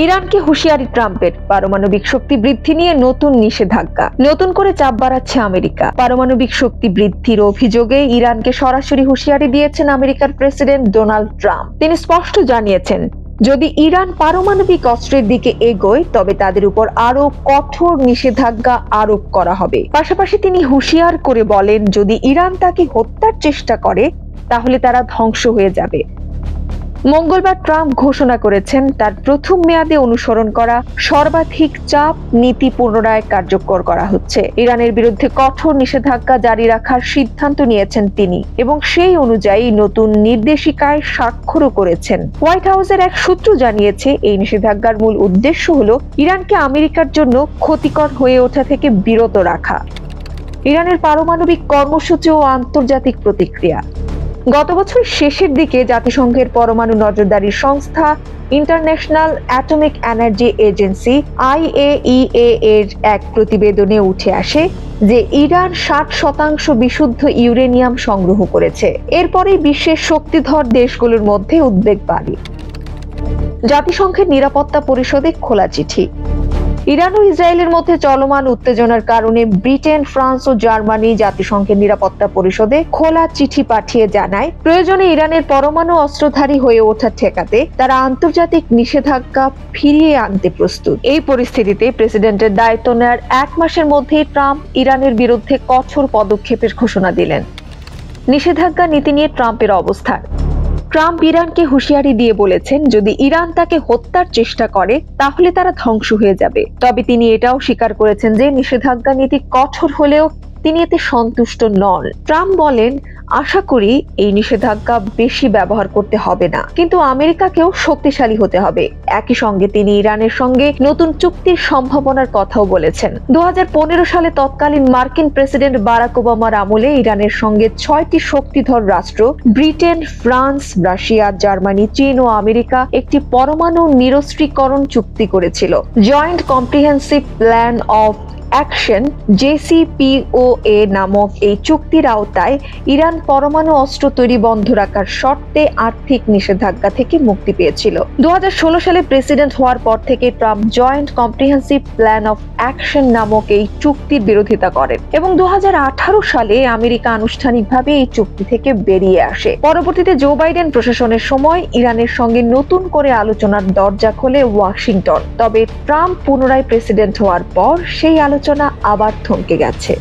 ইরানকে হুঁশিয়ারি ট্রাম্পের, পারমাণবিক শক্তি বৃদ্ধি নিয়ে নতুন নিষেধাজ্ঞা। নতুন করে চাপ বাড়াচ্ছে আমেরিকা। পারমাণবিক শক্তি বৃদ্ধির অভিযোগে ইরানকে সরাসরি হুঁশিয়ারি দিয়েছেন আমেরিকার প্রেসিডেন্ট ডোনাল্ড ট্রাম্প। তিনি স্পষ্ট জানিয়েছেন, যদি ইরান পারমাণবিক অস্ত্রের দিকে এগোয় তবে তাদের উপর আরো কঠোর নিষেধাজ্ঞা আরোপ করা হবে। পাশাপাশি তিনি হুঁশিয়ার করে বলেন, যদি ইরান তাকে হত্যার চেষ্টা করে তাহলে তারা ধ্বংস হয়ে যাবে। মঙ্গলবার ট্রাম্প ঘোষণা করেছেন, তার প্রথম মেয়াদে অনুসরণ করা সর্বাধিক চাপ নীতি পুনরায় কার্যকর করা হচ্ছে। ইরানের বিরুদ্ধে কঠোর নিষেধাজ্ঞা জারি রাখার সিদ্ধান্ত নিয়েছেন তিনি এবং সেই অনুযায়ী নতুন নির্দেশিকায় স্বাক্ষরও করেছেন। হোয়াইট হাউসের এক সূত্র জানিয়েছে, এই নিষেধাজ্ঞার মূল উদ্দেশ্য হলো ইরানকে আমেরিকার জন্য ক্ষতিকর হয়ে ওঠা থেকে বিরত রাখা। ইরানের পারমাণবিক কর্মসূচি ও আন্তর্জাতিক প্রতিক্রিয়া। গত বছরের শেষের দিকে জাতিসংঘের পরমাণু নজরদারি সংস্থা international atomic energy agency IAEA এর এক প্রতিবেদনে উঠে আসে যে ইরান 60% বিশুদ্ধ ইউরেনিয়াম সংগ্রহ করেছে। এরপরেই বিশ্বের শক্তিধর দেশগুলোর মধ্যে উদ্বেগ বাড়ে। জাতিসংঘের নিরাপত্তা পরিষদে খোলা চিঠি। ইরান ও ইসরায়েলের মধ্যে চলমান উত্তেজনার কারণে ব্রিটেন, ফ্রান্স ও জার্মানি জাতিসংঘের নিরাপত্তা পরিষদে খোলা চিঠি পাঠিয়ে জানায়, প্রয়োজনে ইরানের পরমাণু অস্ত্রধারী হয়ে ওঠা ঠেকাতে তারা আন্তর্জাতিক নিষেধাজ্ঞা ফিরিয়ে আনতে প্রস্তুত। এই পরিস্থিতিতে প্রেসিডেন্টের দায়িত্ব নেওয়ার 1 মাসের মধ্যেই ট্রাম্প ইরানের বিরুদ্ধে কঠোর পদক্ষেপের ঘোষণা দিলেন। নিষেধাজ্ঞা নীতি নিয়ে ট্রাম্পের অবস্থান। ট্রাম্প ইরানকে হুঁশিয়ারি দিয়ে বলেছেন, যদি ইরান তাকে হত্যার চেষ্টা করে তাহলে তারা ধ্বংস হয়ে যাবে। তবে তিনি এটাও স্বীকার করেছেন যে নিষেধাজ্ঞা নীতি কঠোর হলেও তিনি এতে সন্তুষ্ট নন। ট্রাম্প বলেন, আশা করি এই নিষেধাজ্ঞা বেশি ব্যবহার করতে হবে না, কিন্তু আমেরিকাকেও শক্তিশালী হতে হবে। একই সঙ্গে তিনি ইরানের সঙ্গে নতুন চুক্তির সম্ভাবনার কথাও বলেছেন। 2015 সালে তৎকালীন মার্কিন প্রেসিডেন্ট বারাক ওবামার আমলে ইরানের সঙ্গে 6টি শক্তিধর রাষ্ট্র ব্রিটেন, ফ্রান্স, রাশিয়া, জার্মানি, চীন ও আমেরিকা একটি পরমাণু নিরস্ত্রীকরণ চুক্তি করেছিল। Joint comprehensive plan of action JCPOA নামক এই চুক্তির আওতায় ইরান পরমাণু অস্ত্র তৈরি বন্ধ রাখার শর্তে আর্থিক নিষেধাজ্ঞা থেকে মুক্তি পেয়েছিল। 2016 সালে প্রেসিডেন্ট হওয়ার পর থেকে Trump joint comprehensive plan of action নামক এই চুক্তির বিরোধিতা করেন এবং 2018 সালে আমেরিকা আনুষ্ঠানিকভাবে এই চুক্তি থেকে বেরিয়ে আসে। পরবর্তীতে জো বাইডেন প্রশাসনের সময় ইরানের সঙ্গে নতুন করে আলোচনার দরজা খোলে ওয়াশিংটন। তবে ট্রাম্প পুনরায় প্রেসিডেন্ট হওয়ার পর সেই আলোচনা আবার থমকে গেছে।